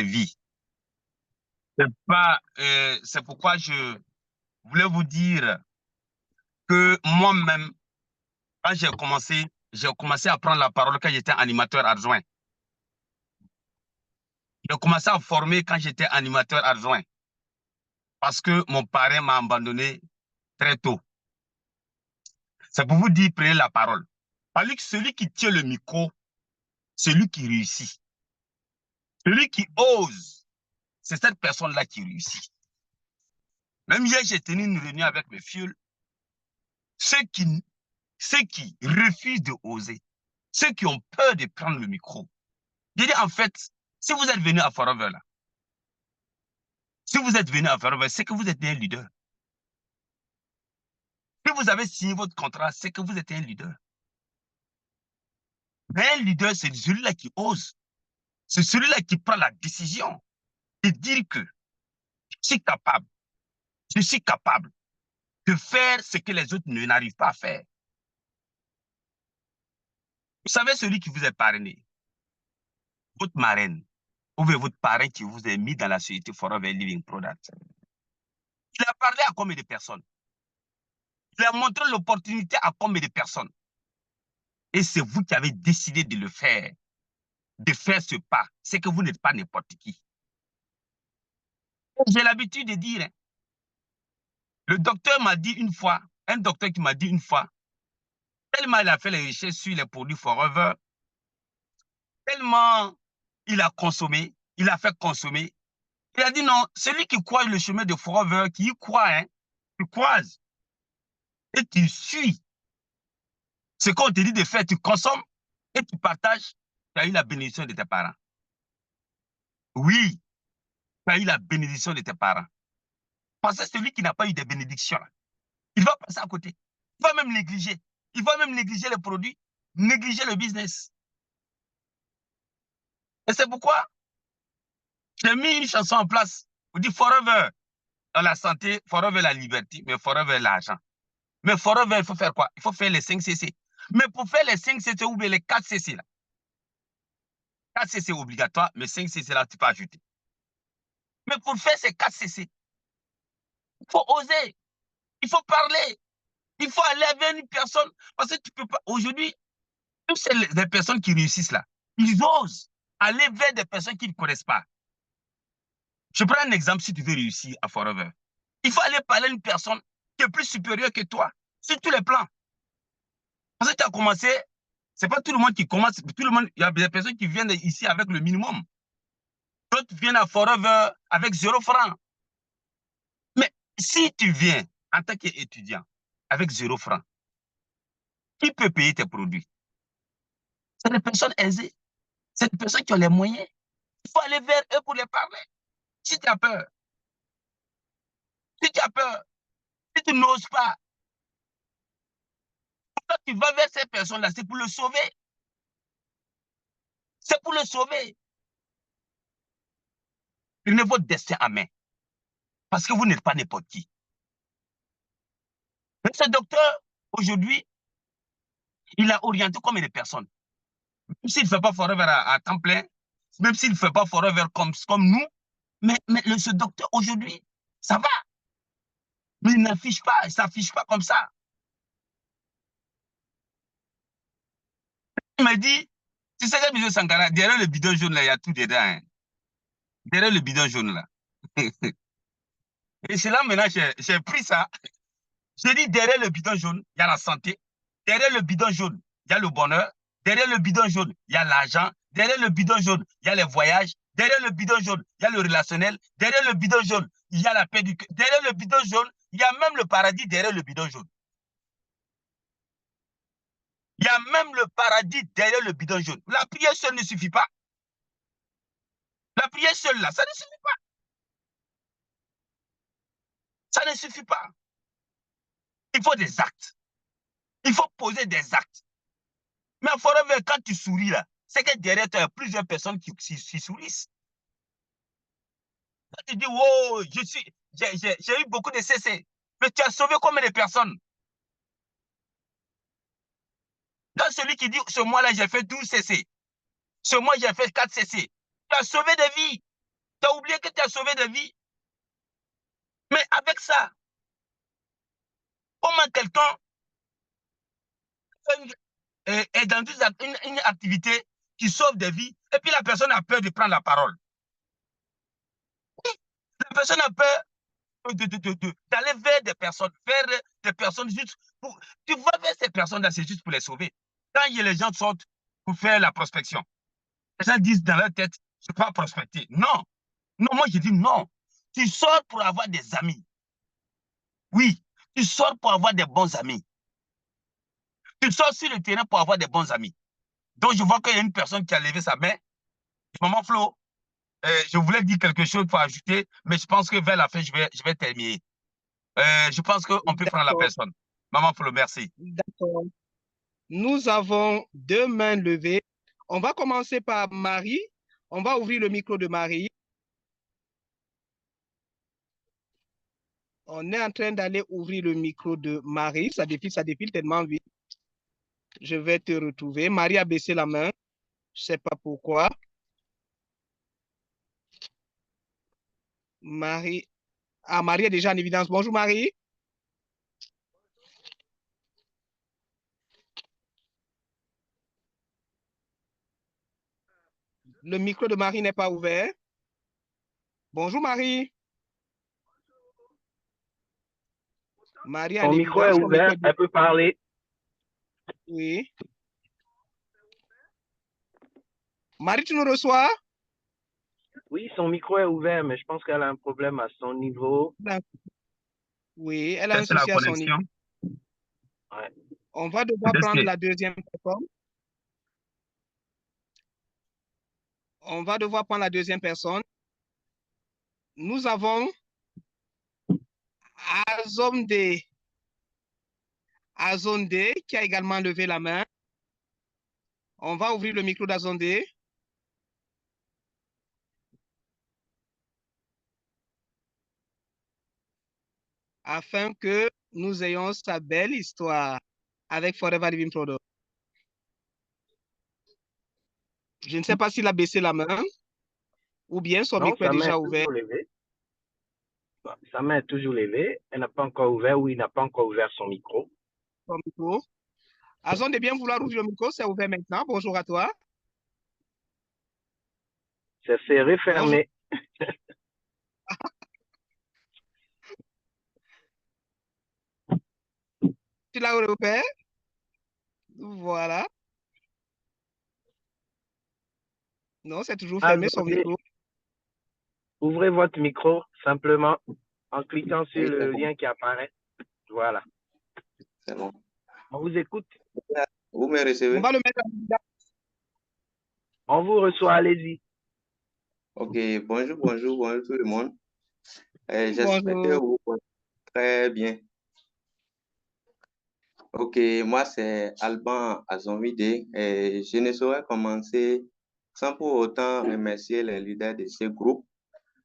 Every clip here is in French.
vie. C'est pourquoi je voulais vous dire que moi-même, quand j'ai commencé à prendre la parole quand j'étais animateur adjoint. J'ai commencé à former quand j'étais animateur adjoint parce que mon parrain m'a abandonné très tôt. C'est pour vous dire, prenez la parole. Parce que celui qui tient le micro, c'est lui qui réussit. Celui qui ose, c'est cette personne-là qui réussit. Même hier, j'ai tenu une réunion avec mes filles. Ceux qui refusent de oser, ceux qui ont peur de prendre le micro. Je dis en fait, si vous êtes venu à Forever, là, si vous êtes venu à Forever, c'est que vous êtes un leader. Si vous avez signé votre contrat, c'est que vous êtes un leader. Mais un leader, c'est celui-là qui ose. C'est celui-là qui prend la décision de dire que je suis capable de faire ce que les autres n'arrivent pas à faire. Vous savez, celui qui vous est parrainé, votre marraine, ou votre parrain qui vous a mis dans la société Forever Living Product, il a parlé à combien de personnes? Il a montré l'opportunité à combien de personnes? Et c'est vous qui avez décidé de faire ce pas. C'est que vous n'êtes pas n'importe qui. J'ai l'habitude de dire, hein, le docteur m'a dit une fois, un docteur qui m'a dit une fois, tellement il a fait les recherches sur les produits Forever, tellement il a consommé, il a fait consommer. Il a dit non, celui qui croise le chemin de Forever, qui y croit, hein, tu croises et tu suis ce qu'on te dit de faire, tu consommes et tu partages, tu as eu la bénédiction de tes parents. Oui, tu as eu la bénédiction de tes parents. Parce que celui qui n'a pas eu de bénédiction, il va passer à côté. Il va même négliger. Il va même négliger les produits, négliger le business. Et c'est pourquoi j'ai mis une chanson en place. On dit Forever dans la santé, Forever la liberté, mais Forever l'argent. Mais Forever, il faut faire quoi? Il faut faire les 5 CC. Mais pour faire les 5 CC ou bien les 4 CC, là, 4 CC obligatoire, mais 5 CC là, tu peux ajouter. Mais pour faire ces 4 CC, il faut oser, il faut parler, il faut aller vers une personne. Parce que tu peux pas. Aujourd'hui, toutes les personnes qui réussissent là, ils osent aller vers des personnes qu'ils ne connaissent pas. Je prends un exemple si tu veux réussir à Forever. Il faut aller parler à une personne qui est plus supérieure que toi, sur tous les plans. Parce que tu as commencé, c'est pas tout le monde qui commence, tout le monde, il y a des personnes qui viennent ici avec le minimum. D'autres viennent à Forever avec 0 francs. Mais si tu viens en tant qu'étudiant avec 0 francs, qui peut payer tes produits? C'est les personnes aisées, c'est les personnes qui ont les moyens. Il faut aller vers eux pour les parler. Si tu as peur, si tu as peur, si tu n'oses pas, quand tu vas vers ces personnes-là, c'est pour le sauver. C'est pour le sauver. Prenez votre destin à main. Parce que vous n'êtes pas n'importe qui. Mais ce docteur, aujourd'hui, il a orienté combien de personnes? Même s'il ne fait pas Forever à temps plein, même s'il ne fait pas Forever comme nous, mais ce docteur, aujourd'hui, ça va. Mais il n'affiche pas, il ne s'affiche pas comme ça. Il m'a dit, tu sais que M. Sankara, derrière le bidon jaune, là, il y a tout dedans. Hein. Derrière le bidon jaune, là. Et c'est là, maintenant, j'ai pris ça. J'ai dit, derrière le bidon jaune, il y a la santé. Derrière le bidon jaune, il y a le bonheur. Derrière le bidon jaune, il y a l'argent. Derrière le bidon jaune, il y a les voyages. Derrière le bidon jaune, il y a le relationnel. Derrière le bidon jaune, il y a la paix du cœur. Derrière le bidon jaune, il y a même le paradis derrière le bidon jaune. Il y a même le paradis derrière le bidon jaune. La prière seule ne suffit pas. La prière seule, là, ça ne suffit pas. Ça ne suffit pas. Il faut des actes. Il faut poser des actes. Mais il faudrait voir quand tu souris, là, c'est que derrière toi, il y a plusieurs personnes qui sourissent. Quand tu dis, wow, j'ai eu beaucoup de CC. Mais tu as sauvé combien de personnes? Quand celui qui dit, ce mois-là, j'ai fait 12 CC. Ce mois, j'ai fait 4 CC. Tu as sauvé des vies. Tu as oublié que tu as sauvé des vies. Mais avec ça, comment quelqu'un est dans une activité qui sauve des vies et puis la personne a peur de prendre la parole. La personne a peur d'aller vers des personnes juste pour... Tu vas vers ces personnes-là, c'est juste pour les sauver. Quand les gens sortent pour faire la prospection, les gens disent dans leur tête, je ne peux pas prospecter. Non. Non, moi je dis non. Tu sors pour avoir des amis. Oui, tu sors pour avoir des bons amis. Tu sors sur le terrain pour avoir des bons amis. Donc je vois qu'il y a une personne qui a levé sa main. Maman Flo, je voulais dire quelque chose pour ajouter, mais je pense que vers la fin, je vais terminer. Je pense qu'on peut prendre la personne. Maman Flo, merci. D'accord. Nous avons 2 mains levées. On va commencer par Marie. On va ouvrir le micro de Marie. On est en train d'aller ouvrir le micro de Marie. Ça défile tellement vite. Je vais te retrouver. Marie a baissé la main. Je ne sais pas pourquoi. Marie. Ah, Marie est déjà en évidence. Bonjour, Marie. Le micro de Marie n'est pas ouvert. Bonjour, Marie. Marie en Son micro est évidence. ouvert, elle peut parler. Oui. Marie, tu nous reçois? Oui, son micro est ouvert, mais je pense qu'elle a un problème à son niveau. Oui, elle a un C'est la souci à son niveau. connexion. Ouais. On va devoir prendre la deuxième personne. On va devoir prendre la deuxième personne. Nous avons Azonde qui a également levé la main. On va ouvrir le micro d'Azonde. Afin que nous ayons sa belle histoire avec Forever Living Product. Je ne sais pas s'il a baissé la main ou bien son micro est déjà ouvert. Sa main est toujours levée. Elle n'a pas encore ouvert ou il n'a pas encore ouvert son micro. Son micro. Azonde de bien vouloir ouvrir le micro, c'est ouvert maintenant. Bonjour à toi. C'est serré, fermé. Tu l'as ouvert? Voilà. Non, c'est toujours fermé son micro. Ouvrez votre micro simplement en cliquant sur le lien qui apparaît. Voilà. C'est bon. On vous écoute. Vous me recevez? On va le mettre en évidence. On vous reçoit, allez-y. Ok, bonjour tout le monde. J'espère que vous allez très bien. Ok, moi c'est Alban Azonvide et je ne saurais commencer sans pour autant remercier les leaders de ce groupe.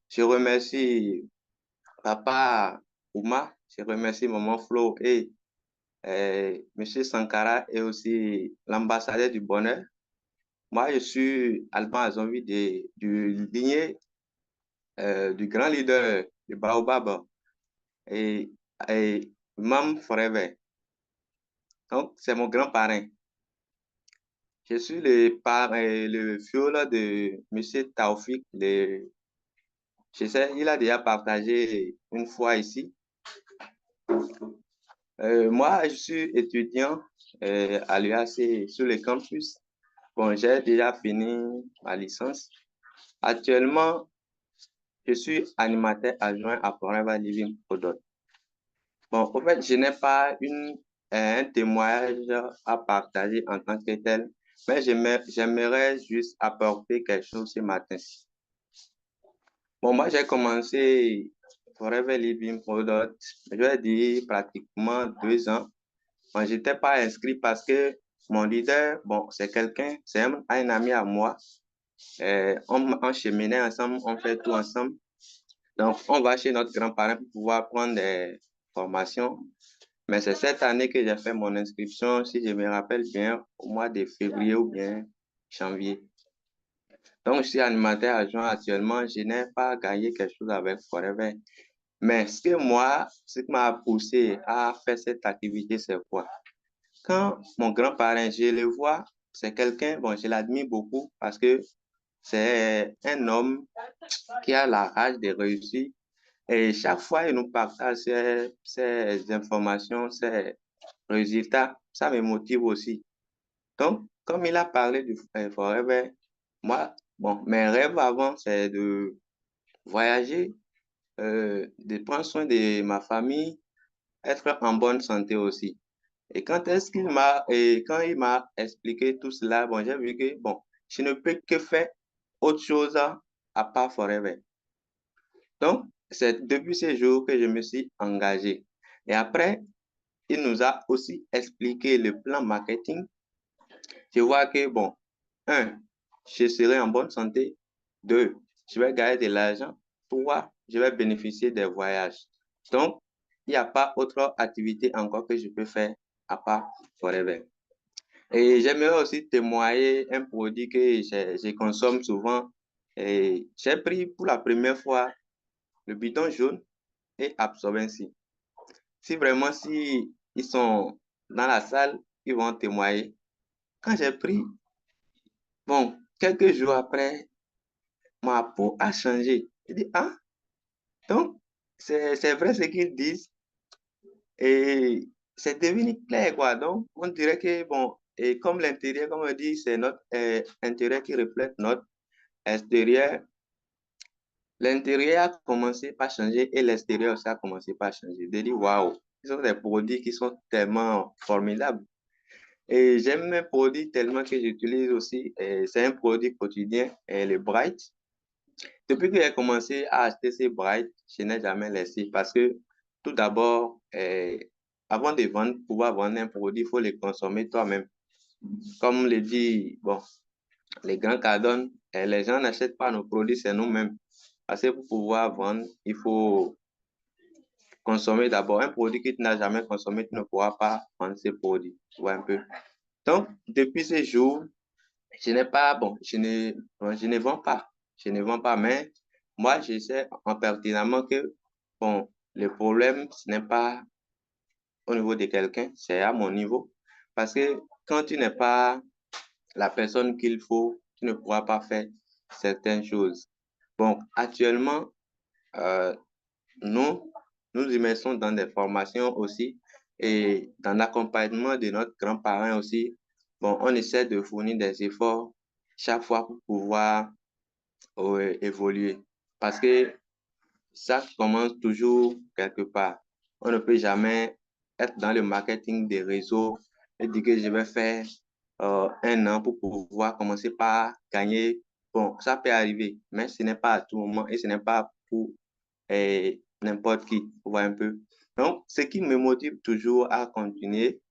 Je remercie Papa Ouma, je remercie Maman Flo et Monsieur Sankara et aussi l'ambassadeur du bonheur. Moi, je suis Alban Azonvide du ligné du grand leader du Baobab et Mam Forever. Donc, c'est mon grand-parrain. Je suis le filleul de M. Taoufik. Je sais, il a déjà partagé une fois ici. Moi, je suis étudiant à l'UAC sur le campus. Bon, j'ai déjà fini ma licence. Actuellement, je suis animateur adjoint à Forever Living Product. Bon, en fait, je n'ai pas un témoignage à partager en tant que tel, mais j'aimerais juste apporter quelque chose ce matin-ci. Bon, moi, j'ai commencé Forever Living Product, je vais dire pratiquement 2 ans. Bon, je n'étais pas inscrit parce que mon leader, bon, c'est un ami à moi. On cheminait ensemble, on fait tout ensemble. Donc, on va chez notre grand-parent pour pouvoir prendre des formations. Mais c'est cette année que j'ai fait mon inscription, si je me rappelle bien, au mois de février ou bien janvier. Donc, je suis animateur adjoint actuellement. Je n'ai pas gagné quelque chose avec Forever. Mais ce qui m'a poussé à faire cette activité, c'est quoi? Quand mon grand-parent, je le vois, c'est quelqu'un, bon, je l'admire beaucoup parce que c'est un homme qui a la rage de réussir. Et chaque fois, il nous partage ses informations, ses résultats. Ça me motive aussi. Donc, comme il a parlé du Forever, moi, bon, mes rêves avant, c'est de voyager, de prendre soin de ma famille, être en bonne santé aussi. Et quand il m'a expliqué tout cela, bon, j'ai vu que, bon, je ne peux que faire autre chose à part Forever. Donc, c'est depuis ce jour que je me suis engagé. Et après, il nous a aussi expliqué le plan marketing. Je vois que, bon, un, je serai en bonne santé. Deux, je vais gagner de l'argent. Trois, je vais bénéficier des voyages. Donc, il n'y a pas autre activité encore que je peux faire à part Forever. Et j'aimerais aussi témoigner un produit que je consomme souvent. Et j'ai pris pour la première fois le bidon jaune et Absorbency. Si vraiment, si ils sont dans la salle, ils vont témoigner. Quand j'ai pris, bon, quelques jours après, ma peau a changé. Je dis, ah, donc, c'est vrai ce qu'ils disent. Et c'est devenu clair, quoi. Donc, on dirait que, bon, et comme l'intérieur, comme on dit, c'est notre intérieur qui reflète notre extérieur. L'intérieur a commencé par changer et l'extérieur aussi a commencé par changer. Je dis, waouh, ce sont des produits qui sont tellement formidables. Et j'aime mes produits tellement que j'utilise aussi. C'est un produit quotidien, le Bright. Depuis que j'ai commencé à acheter ces Bright, je n'ai jamais laissé parce que tout d'abord, avant de vendre, pouvoir vendre un produit, il faut le consommer toi-même. Comme le dit, bon, les grands cardons, les gens n'achètent pas nos produits, c'est nous-mêmes. Parce que pour pouvoir vendre, il faut consommer d'abord un produit que tu n'as jamais consommé, tu ne pourras pas vendre ce produit. Tu vois un peu. Donc, depuis ce jour, je n'ai pas, bon, je ne vends pas. Je ne vends pas, mais moi, je sais en pertinemment que, bon, le problème, ce n'est pas au niveau de quelqu'un, c'est à mon niveau. Parce que quand tu n'es pas la personne qu'il faut, tu ne pourras pas faire certaines choses. Bon, actuellement, euh, nous, nous immersons dans des formations aussi et dans l'accompagnement de notre grand-parent aussi. Bon, on essaie de fournir des efforts chaque fois pour pouvoir évoluer. Parce que ça commence toujours quelque part. On ne peut jamais être dans le marketing des réseaux et dire que je vais faire un an pour pouvoir commencer par gagner. Bon, ça peut arriver, mais ce n'est pas à tout moment et ce n'est pas pour n'importe qui. Vous voyez un peu. Donc, ce qui me motive toujours à continuer,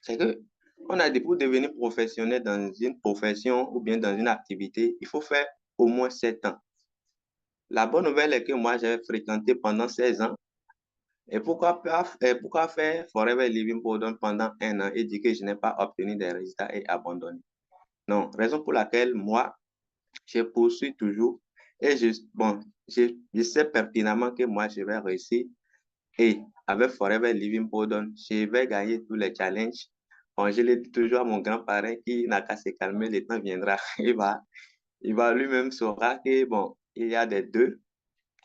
c'est que on a dit pour devenir professionnel dans une profession ou bien dans une activité, il faut faire au moins 7 ans. La bonne nouvelle est que moi, j'ai fréquenté pendant 16 ans. Et pourquoi faire Forever Living Pardon pendant un an et dire que je n'ai pas obtenu des résultats et abandonné? Non, raison pour laquelle moi, je poursuis toujours et bon, je sais pertinemment que moi, je vais réussir. Et avec Forever Living Pardon, je vais gagner tous les challenges. Bon, je le dis toujours à mon grand-parent qui n'a qu'à se calmer, le temps viendra. Il va lui-même saura que, bon, il y a des deux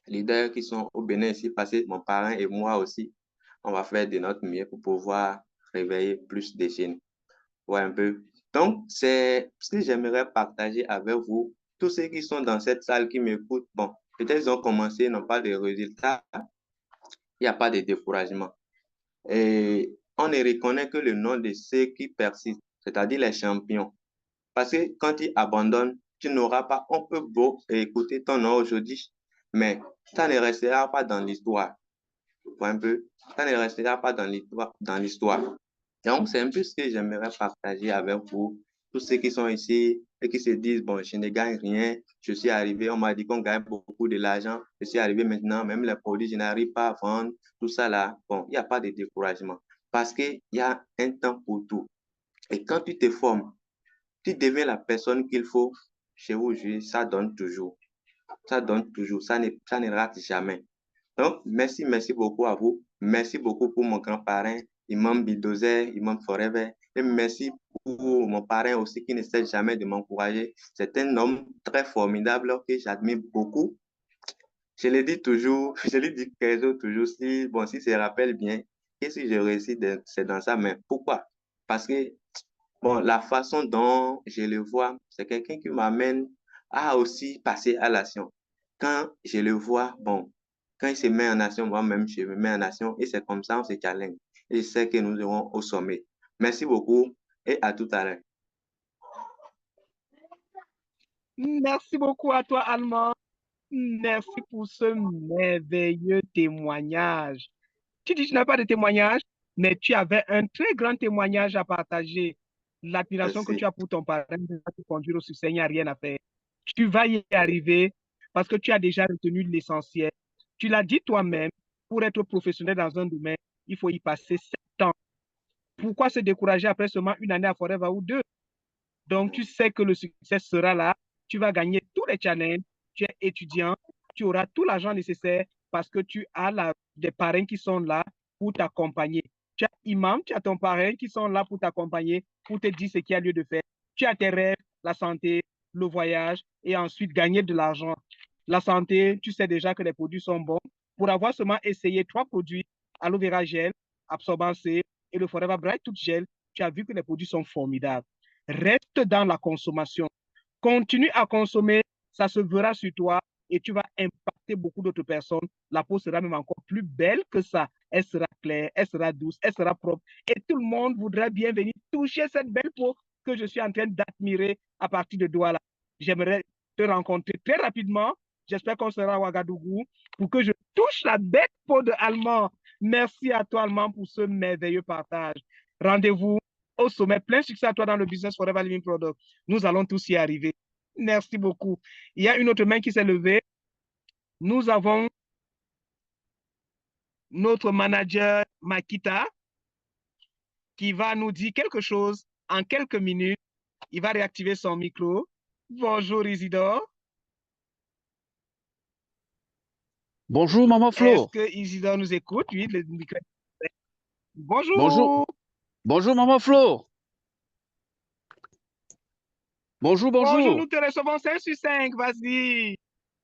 leaders qui sont au Bénin ici, parce que mon parent et moi aussi, on va faire de notre mieux pour pouvoir réveiller plus de jeunes. Ouais, un peu. Donc, c'est ce que j'aimerais partager avec vous. Tous ceux qui sont dans cette salle qui m'écoutent, bon, peut-être ils ont commencé, n'ont pas de résultats, il n'y a pas de découragement. Et on ne reconnaît que le nom de ceux qui persistent, c'est-à-dire les champions. Parce que quand tu abandonnes, tu n'auras pas, on peut beau écouter ton nom aujourd'hui, mais ça ne restera pas dans l'histoire. Un peu, ça ne restera pas dans l'histoire. Donc, c'est un peu ce que j'aimerais partager avec vous. Tous ceux qui sont ici et qui se disent, bon, je ne gagne rien, je suis arrivé, on m'a dit qu'on gagne beaucoup de l'argent, je suis arrivé maintenant, même les produits, je n'arrive pas à vendre, tout ça là. Bon, il n'y a pas de découragement parce qu'il y a un temps pour tout. Et quand tu te formes, tu deviens la personne qu'il faut, je vous jure, ça donne toujours. Ça donne toujours, ça ne rate jamais. Donc, merci beaucoup à vous. Merci beaucoup pour mon grand-parrain, Imam Bulldozer, Imam Forever. Et merci pour mon parrain aussi qui ne cesse jamais de m'encourager. C'est un homme très formidable que j'admire beaucoup. Je le dis toujours, je le dis toujours, si, bon, si se rappelle bien, et si je réussis, c'est dans ça, mais pourquoi? Parce que, bon, la façon dont je le vois, c'est quelqu'un qui m'amène à aussi passer à l'action. Quand je le vois, bon, quand il se met en action, moi-même, je me mets en action, et c'est comme ça, on se challenge. Et je sais que nous irons au sommet. Merci beaucoup, et à tout à l'heure. Merci beaucoup à toi, Allemand. Merci pour ce merveilleux témoignage. Tu dis que tu n'as pas de témoignage, mais tu avais un très grand témoignage à partager. L'admiration que tu Merci. as pour ton parrain va te conduire au succès, il n'y a rien à faire. Tu vas y arriver parce que tu as déjà retenu l'essentiel. Tu l'as dit toi-même, pour être professionnel dans un domaine, il faut y passer 7 ans. Pourquoi se décourager après seulement une année à Forever ou 2? Donc, tu sais que le succès sera là. Tu vas gagner tous les challenges. Tu es étudiant. Tu auras tout l'argent nécessaire parce que tu as des parrains qui sont là pour t'accompagner. Tu as Imam, tu as ton parrain qui sont là pour t'accompagner, pour te dire ce qu'il y a lieu de faire. Tu as tes rêves, la santé, le voyage et ensuite gagner de l'argent. La santé, tu sais déjà que les produits sont bons. Pour avoir seulement essayé 3 produits, aloe vera gel, absorbant C et le Forever Bright Tooth Gel, tu as vu que les produits sont formidables. Reste dans la consommation. Continue à consommer, ça se verra sur toi et tu vas impacter beaucoup d'autres personnes. La peau sera même encore plus belle que ça. Elle sera claire, elle sera douce, elle sera propre. Et tout le monde voudrait bien venir toucher cette belle peau que je suis en train d'admirer à partir de Douala. J'aimerais te rencontrer très rapidement. J'espère qu'on sera à Ouagadougou pour que je touche la belle peau de Allemand. Merci à toi, Allemand, pour ce merveilleux partage. Rendez-vous au sommet. Plein succès à toi dans le business Forever Living Product. Nous allons tous y arriver. Merci beaucoup. Il y a une autre main qui s'est levée. Nous avons notre manager Makita qui va nous dire quelque chose en quelques minutes. Il va réactiver son micro. Bonjour Isidore. Bonjour, Maman Est-ce Flo. que Isidore nous écoute? Oui, le micro. Bonjour. Bonjour. Bonjour, Maman Flo. Bonjour, Bonjour, bonjour. nous te recevons 5 sur 5. Vas-y.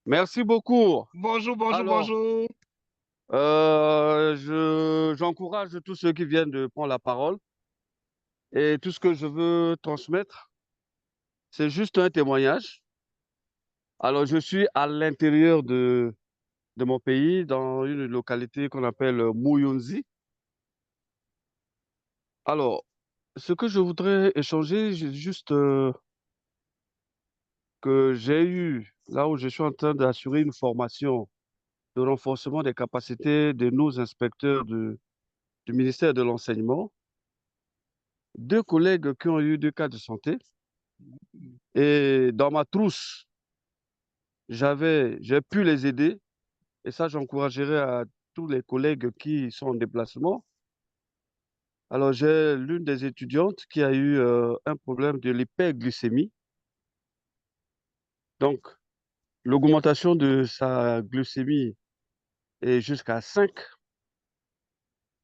Merci beaucoup. Bonjour, bonjour, Alors, bonjour. j'encourage tous ceux qui viennent de prendre la parole. Et tout ce que je veux transmettre, c'est juste un témoignage. Alors, je suis à l'intérieur de mon pays, dans une localité qu'on appelle Mouyonzi. Alors, ce que je voudrais échanger, juste que j'ai eu, là où je suis en train d'assurer une formation de renforcement des capacités de nos inspecteurs du ministère de l'Enseignement, 2 collègues qui ont eu 2 cas de santé. Et dans ma trousse, j'ai pu les aider. Et ça, j'encouragerai à tous les collègues qui sont en déplacement. Alors, j'ai l'une des étudiantes qui a eu un problème de l'hyperglycémie. Donc, l'augmentation de sa glycémie est jusqu'à 5.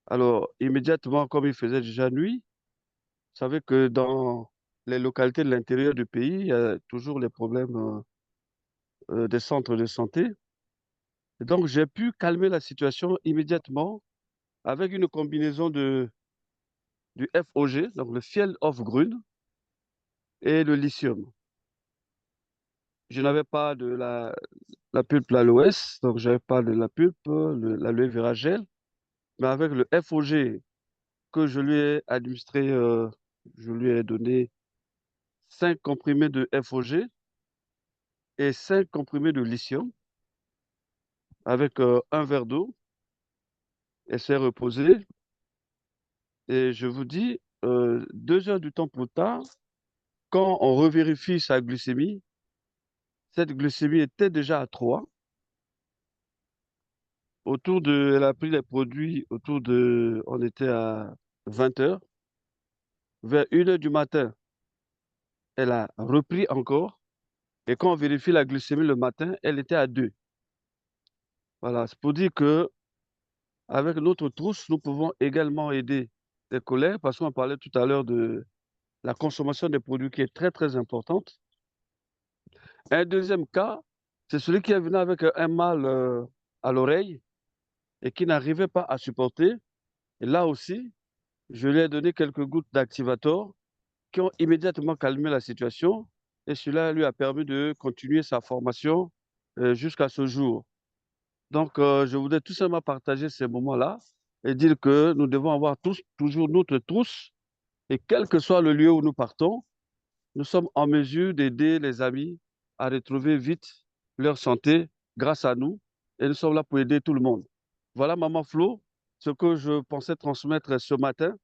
Alors, immédiatement, comme il faisait déjà nuit, vous savez que dans les localités de l'intérieur du pays, il y a toujours les problèmes des centres de santé. Et donc, j'ai pu calmer la situation immédiatement avec une combinaison du FOG, donc le Fiel of Grün, et le lithium. Je n'avais pas de la pulpe l'aloès, donc je n'avais pas de la pulpe, l'aloe vera gel, mais avec le FOG que je lui ai administré, je lui ai donné 5 comprimés de FOG et 5 comprimés de lithium avec un verre d'eau. Elle s'est reposée et je vous dis, 2 heures du temps plus tard, quand on revérifie sa glycémie, cette glycémie était déjà à 3. Elle a pris les produits on était à 20 heures. Vers 1 heure du matin, elle a repris encore Et quand on vérifie la glycémie le matin, elle était à 2. Voilà, c'est pour dire que avec notre trousse, nous pouvons également aider les collègues parce qu'on parlait tout à l'heure de la consommation des produits qui est très, très importante. Un deuxième cas, c'est celui qui est venu avec un mal à l'oreille et qui n'arrivait pas à supporter. Et là aussi, je lui ai donné quelques gouttes d'activator qui ont immédiatement calmé la situation et cela lui a permis de continuer sa formation jusqu'à ce jour. Donc, je voudrais tout simplement partager ces moments-là et dire que nous devons avoir tous toujours notre trousse et quel que soit le lieu où nous partons, nous sommes en mesure d'aider les amis à retrouver vite leur santé grâce à nous et nous sommes là pour aider tout le monde. Voilà, Maman Flo, ce que je pensais transmettre ce matin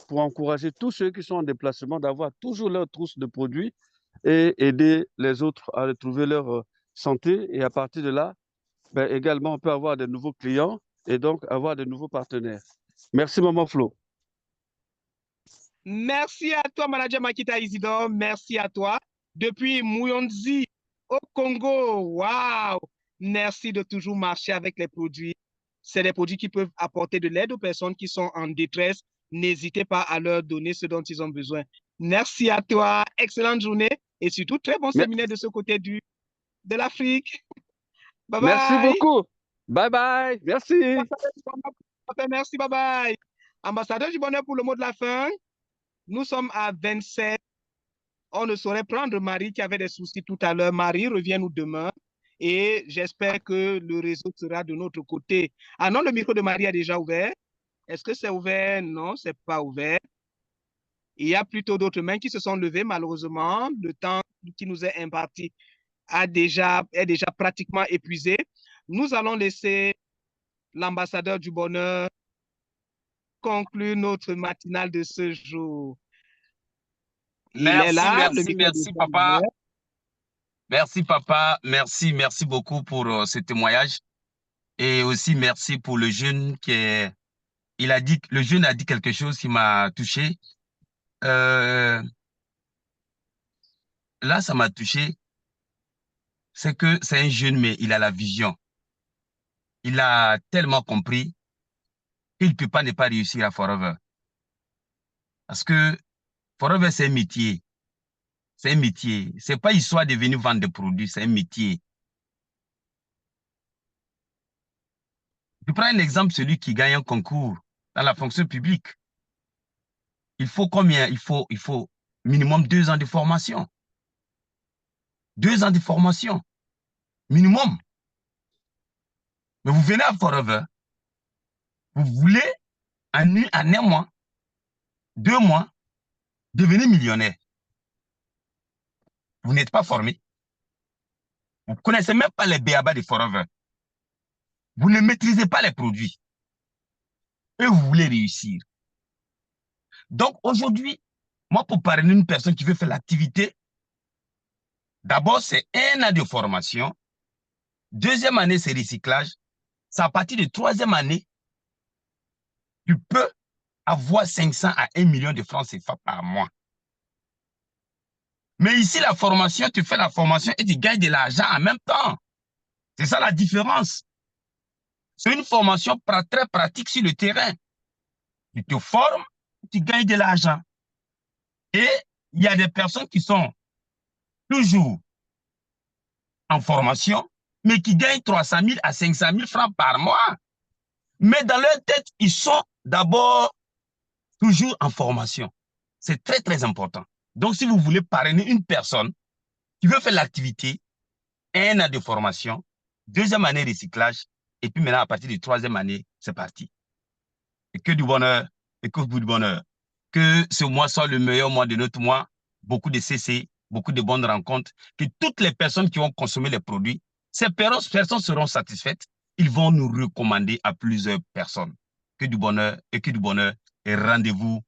pour encourager tous ceux qui sont en déplacement d'avoir toujours leur trousse de produits et aider les autres à retrouver leur santé. Et à partir de là, ben, également, on peut avoir de nouveaux clients et donc avoir de nouveaux partenaires. Merci, Maman Flo. Merci à toi, manager Makita Isidore. Merci à toi. Depuis Muyonzi, au Congo. Waouh! Merci de toujours marcher avec les produits. C'est des produits qui peuvent apporter de l'aide aux personnes qui sont en détresse. N'hésitez pas à leur donner ce dont ils ont besoin. Merci à toi. Excellente journée et surtout très bon séminaire de ce côté de l'Afrique. Bye Merci bye. beaucoup. Bye bye. Merci. Merci, bye bye. Ambassadeur du bonheur pour le mot de la fin. Nous sommes à 27. On ne saurait prendre Marie qui avait des soucis tout à l'heure. Marie, reviens-nous demain. Et j'espère que le réseau sera de notre côté. Ah non, le micro de Marie est déjà ouvert. Est-ce que c'est ouvert? Non, c'est pas ouvert. Il y a plutôt d'autres mains qui se sont levées, malheureusement. Le temps qui nous est imparti est déjà pratiquement épuisé. Nous allons laisser l'ambassadeur du bonheur conclure notre matinale de ce jour. Il est là, le micro merci, papa. Merci, papa. Merci beaucoup pour ce témoignage. Et aussi, merci pour le jeune le jeune a dit quelque chose qui m'a touché. Là, ça m'a touché. C'est que c'est un jeune, mais il a la vision. Il a tellement compris qu'il ne peut pas ne pas réussir à Forever. Parce que Forever, c'est un métier. C'est un métier. C'est pas histoire de venir vendre des produits, c'est un métier. Je prends un exemple, celui qui gagne un concours dans la fonction publique. Il faut combien? Il faut minimum 2 ans de formation. 2 ans de formation. Minimum. Mais vous venez à Forever. Vous voulez, en un mois, 2 mois, devenir millionnaire. Vous n'êtes pas formé. Vous ne connaissez même pas les b.a.-ba de Forever. Vous ne maîtrisez pas les produits. Et vous voulez réussir. Donc aujourd'hui, moi, pour parler d'une personne qui veut faire l'activité, d'abord, c'est 1 an de formation. 2e année, c'est recyclage. C'est à partir de 3e année, tu peux avoir 500 à 1 million de francs CFA par mois. Mais ici, la formation, tu fais la formation et tu gagnes de l'argent en même temps. C'est ça la différence. C'est une formation très pratique sur le terrain. Tu te formes, tu gagnes de l'argent. Et il y a des personnes qui sont toujours en formation, mais qui gagnent 300 000 à 500 000 francs par mois. Mais dans leur tête, ils sont d'abord toujours en formation. C'est très, très important. Donc, si vous voulez parrainer une personne qui veut faire l'activité, 1 an de formation, 2e année recyclage, et puis maintenant, à partir de 3e année, c'est parti. Et que du bonheur, et que du bonheur. Que ce mois soit le meilleur mois de notre mois, beaucoup de CC, beaucoup de bonnes rencontres, que toutes les personnes qui ont consommé les produits, ces personnes seront satisfaites, ils vont nous recommander à plusieurs personnes. Que du bonheur, et rendez-vous